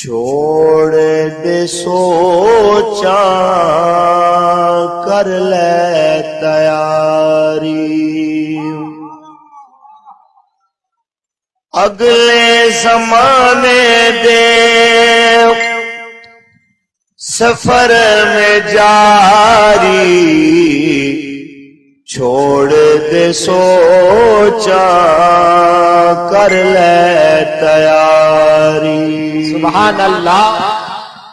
چھوڑ دے سوچا کر لے تیاری، اگلے زمانے دے سفر میں جاری، چھوڑ دے سوچا کر لے تیاری۔ سبحان اللہ۔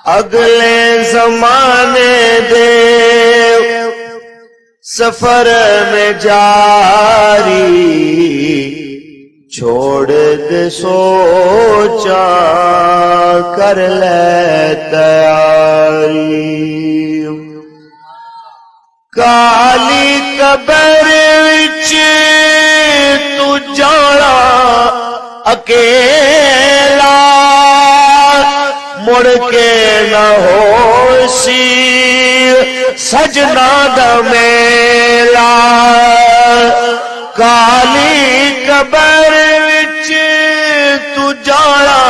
اگلے زمانے دے سفر میں جاری، چھوڑ دے سوچا کر لے تیاری۔ کالی قبر وچ تو جانا اکیلا، مڑ کے نہ ہوسی سجنا دا میلا۔ کالی قبر وچ تو جانا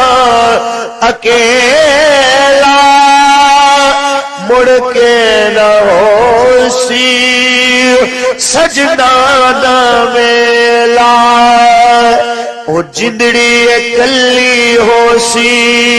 اکیلا، مڑ کے نہ ہوسی سجنا دا میلا۔ او جندڑی اکلی ہوسی